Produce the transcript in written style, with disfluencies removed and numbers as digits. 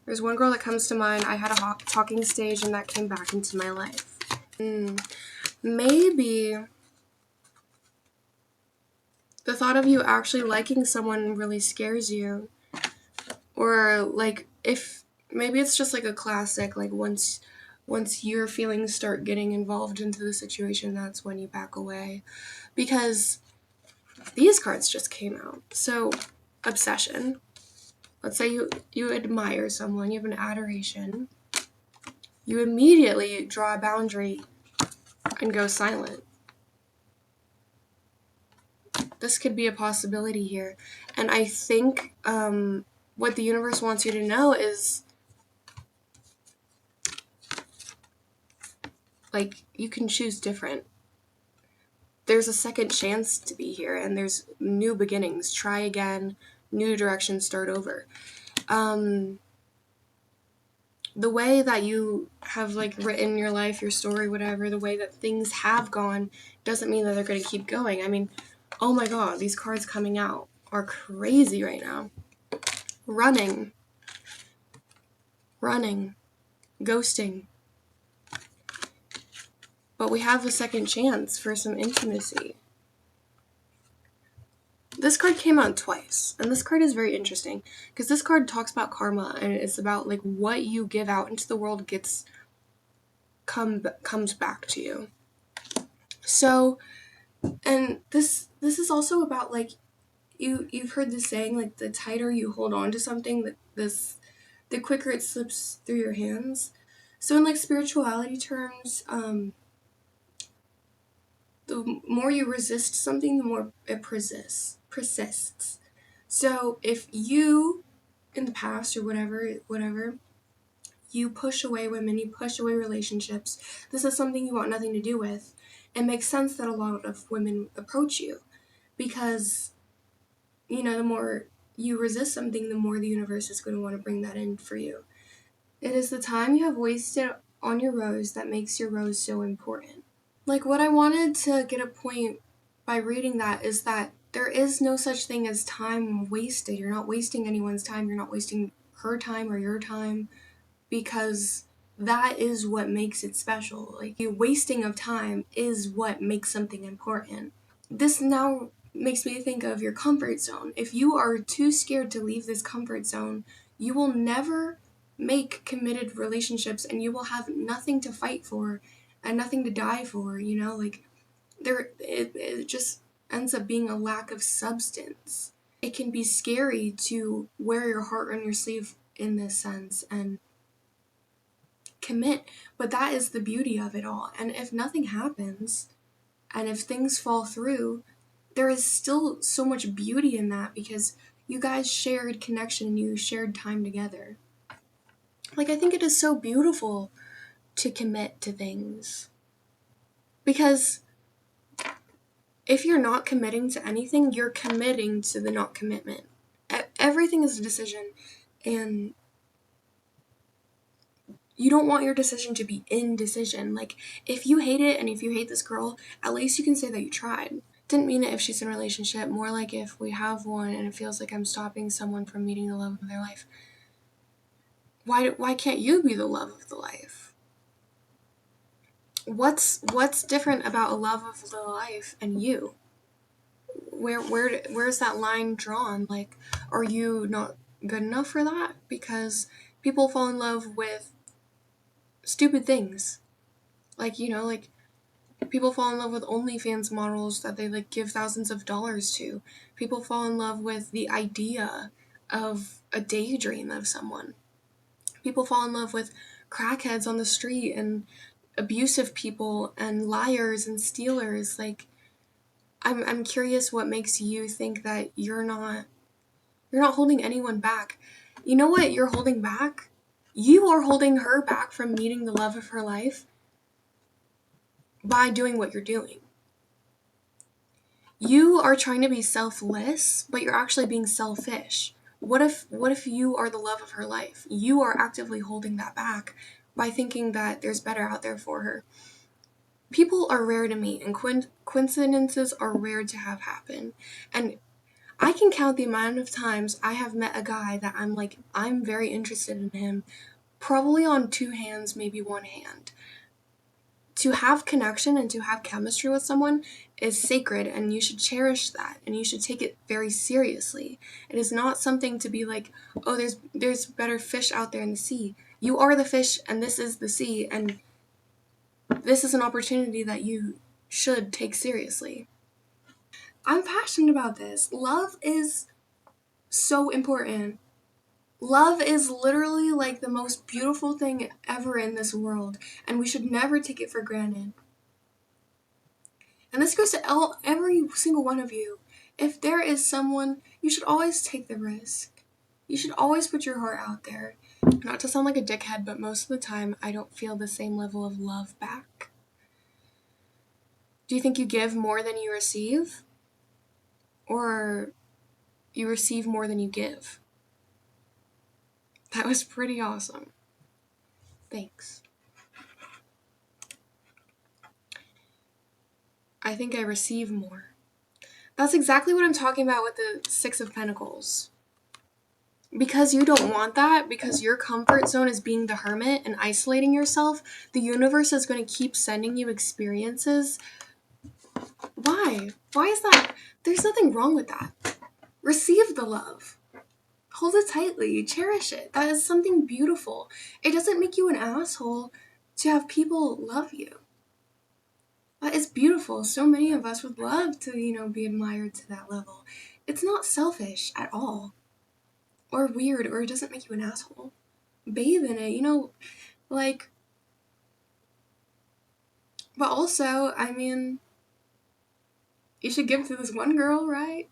There's one girl that comes to mind. I had a talking stage and that came back into my life. Maybe the thought of you actually liking someone really scares you. Or like if maybe it's just like a classic, like once your feelings start getting involved into the situation, that's when you back away. Because these cards just came out. So obsession. Let's say you admire someone, you have an adoration. You immediately draw a boundary and go silent. This could be a possibility here. And I think what the universe wants you to know is, like, you can choose different. There's a second chance to be here, and there's new beginnings. Try again, new direction, start over. The way that you have like written your life, your story, whatever, the way that things have gone doesn't mean that they're going to keep going. I mean, oh my god, these cards coming out are crazy right now. Running, ghosting. But we have a second chance for some intimacy. This card came out twice, and this card is very interesting because this card talks about karma, and it's about like what you give out into the world comes back to you. So, and this is also about like you've heard the saying, like the tighter you hold on to something, the quicker it slips through your hands. So in like spirituality terms, the more you resist something, the more it persists. So if you, in the past or whatever, you push away women, you push away relationships, this is something you want nothing to do with, it makes sense that a lot of women approach you because, you know, the more you resist something, the more the universe is going to want to bring that in for you. It is the time you have wasted on your rose that makes your rose so important. Like, what I wanted to get a point by reading that is that there is no such thing as time wasted. You're not wasting anyone's time. You're not wasting her time or your time, because that is what makes it special. Like, the wasting of time is what makes something important. This now makes me think of your comfort zone. If you are too scared to leave this comfort zone, you will never make committed relationships, and you will have nothing to fight for and nothing to die for, you know? Like, it just ends up being a lack of substance. It can be scary to wear your heart on your sleeve in this sense and commit, but that is the beauty of it all. And if nothing happens, and if things fall through, there is still so much beauty in that because you guys shared connection and you shared time together. Like, I think it is so beautiful to commit to things. Because if you're not committing to anything, you're committing to the not commitment. Everything is a decision, and you don't want your decision to be indecision. Like, if you hate it and if you hate this girl, at least you can say that you tried. Didn't mean it if she's in a relationship, more like if we have one and it feels like I'm stopping someone from meeting the love of their life. Why can't you be the love of the life? What's different about a love of the life and you? Where's that line drawn? Like, are you not good enough for that? Because people fall in love with stupid things. Like, you know, like people fall in love with OnlyFans models that they like give thousands of dollars to. People fall in love with the idea of a daydream of someone. People fall in love with crackheads on the street and abusive people and liars and stealers. Like, I'm curious what makes you think that you're not holding anyone back. You know what you're holding back? You are holding her back from meeting the love of her life by doing what you're doing. You are trying to be selfless, but you're actually being selfish. What if you are the love of her life? You are actively holding that back by thinking that there's better out there for her. People are rare to meet, and coincidences are rare to have happen. And I can count the amount of times I have met a guy that I'm like, I'm very interested in him, probably on 2 hands, maybe 1 hand. To have connection and to have chemistry with someone is sacred, and you should cherish that, and you should take it very seriously. It is not something to be like, oh, there's better fish out there in the sea. You are the fish, and this is the sea, and this is an opportunity that you should take seriously. I'm passionate about this. Love is so important. Love is literally like the most beautiful thing ever in this world, and we should never take it for granted. And this goes to every single one of you. If there is someone, you should always take the risk. You should always put your heart out there. Not to sound like a dickhead, but most of the time I don't feel the same level of love back. Do you think you give more than you receive? Or you receive more than you give? That was pretty awesome. Thanks. I think I receive more. That's exactly what I'm talking about with the Six of Pentacles. Because you don't want that, because your comfort zone is being the hermit and isolating yourself, the universe is going to keep sending you experiences. Why? Why is that? There's nothing wrong with that. Receive the love. Hold it tightly. Cherish it. That is something beautiful. It doesn't make you an asshole to have people love you. That is beautiful. So many of us would love to, be admired to that level. It's not selfish at all. Or weird, or it doesn't make you an asshole. Bathe in it, like, but also, I mean, you should give to this one girl, right?